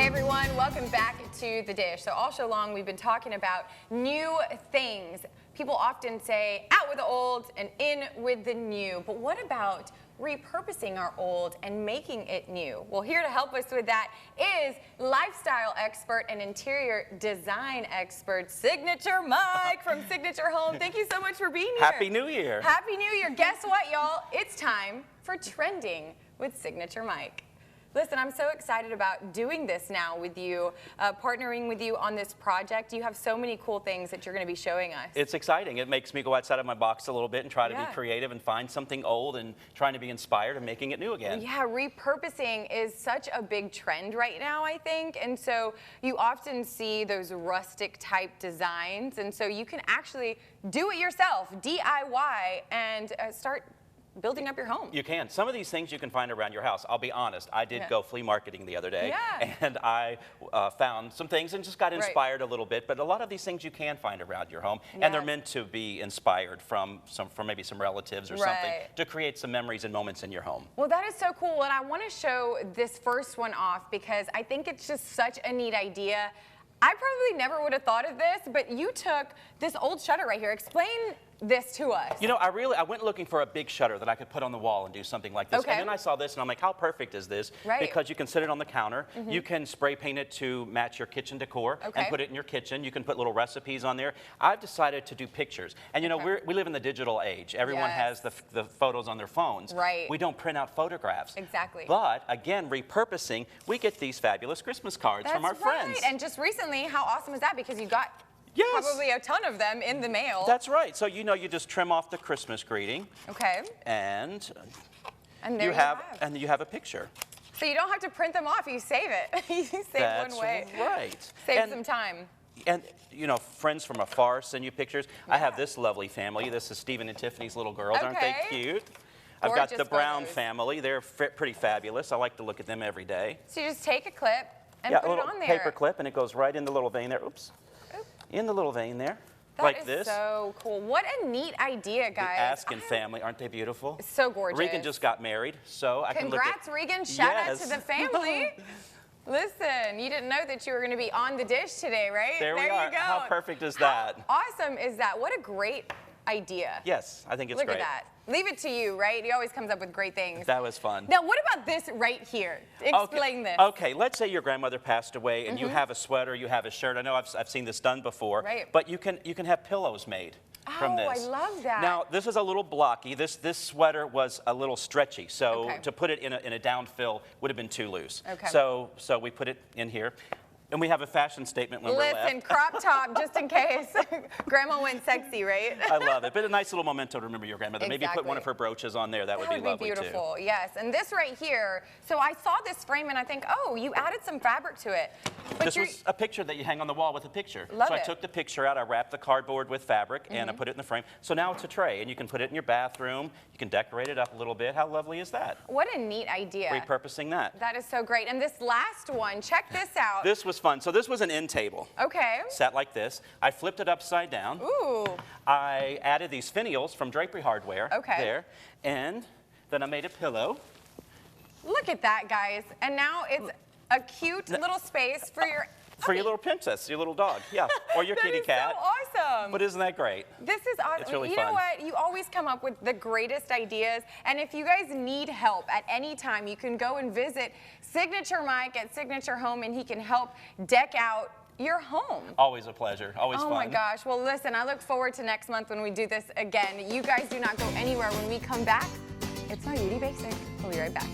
Hey everyone, welcome back to The Dish. So all show long we've been talking about new things. People often say out with the old and in with the new, but what about repurposing our old and making it new? Well, here to help us with that is lifestyle expert and interior design expert, Signature Mike from Signature Home. Thank you so much for being here. Happy New Year. Happy New Year. Guess what, y'all? It's time for Trending with Signature Mike. Listen, I'm so excited about doing this now with you, partnering with you on this project. You have so many cool things that you're going to be showing us. It's exciting. It makes me go outside of my box a little bit and try to be creative and find something old and trying to be inspired and making it new again. Yeah, repurposing is such a big trend right now, I think. And so you often see those rustic type designs. And so you can actually do it yourself, DIY, and start building up your home. You can. Some of these things you can find around your house. I'll be honest, I did go flea marketing the other day, and I found some things and just got inspired a little bit, but a lot of these things you can find around your home, and they're meant to be inspired from maybe some relatives or something to create some memories and moments in your home. Well, that is so cool, and I want to show this first one off because I think it's just such a neat idea. I probably never would have thought of this, but you took this old shutter right here. Explain this to us. You know, I went looking for a big shutter that I could put on the wall and do something like this. And then I saw this and I'm like, how perfect is this? Because you can sit it on the counter. You can spray paint it to match your kitchen decor and put it in your kitchen. You can put little recipes on there. I've decided to do pictures. And you know, we live in the digital age. Everyone has the photos on their phones. We don't print out photographs. But again, repurposing, we get these fabulous Christmas cards from our friends. And just recently, how awesome is that? Because you got probably a ton of them in the mail. That's right. So you know, you just trim off the Christmas greeting. And there you have a picture. So you don't have to print them off. You save it. You save one way. That's right. Save some time. And you know, friends from afar send you pictures. I have this lovely family. This is Stephen and Tiffany's little girls. Aren't they cute? I've got the Brown family. They're pretty fabulous. I like to look at them every day. So you just take a clip and put it on there. Paper clip, and it goes right in the little vein there. Oops. In the little vein there, like this. That is so cool. What a neat idea, guys. The Askin family, aren't they beautiful? So gorgeous. Regan just got married, so I can look at... Congrats, Regan. Shout out to the family. Listen, you didn't know that you were going to be on The Dish today, right? There we are. You go. How perfect is that? How awesome is that? What a great idea. Yes, I think it's great. Look at that. Leave it to you, right? He always comes up with great things. That was fun. Now, what about this right here? Explain this. Okay, let's say your grandmother passed away and you have a sweater, you have a shirt. I know I've seen this done before. But you can have pillows made from this. Oh, I love that. Now, this is a little blocky. This sweater was a little stretchy, so to put it in a down fill would have been too loose. So we put it in here. And we have a fashion statement when we're left. Listen, crop top, just in case. Grandma went sexy, right? I love it. But a nice little memento to remember your grandmother. Maybe put one of her brooches on there. That would be lovely, beautiful, too. Yes. And this right here, so I saw this frame and I think, oh, you added some fabric to it. But this was a picture that you hang on the wall with a picture. Love it. I took the picture out, I wrapped the cardboard with fabric, and I put it in the frame. So now it's a tray, and you can put it in your bathroom. You can decorate it up a little bit. How lovely is that? What a neat idea. Repurposing that. That is so great. And this last one, check this out. This was fun. So this was an end table. Sat like this. I flipped it upside down. Ooh. I added these finials from Drapery Hardware there, and then I made a pillow. Look at that, guys. And now it's a cute little space for your... For your little princess, your little dog, or your kitty cat. So awesome. But isn't that great? This is awesome. It's really fun. You know what? You always come up with the greatest ideas. And if you guys need help at any time, you can go and visit Signature Mike at Signature Home, and he can help deck out your home. Always a pleasure. Always fun. Oh my gosh. Well, listen, I look forward to next month when we do this again. You guys do not go anywhere. When we come back, it's My Beauty Basic. We'll be right back.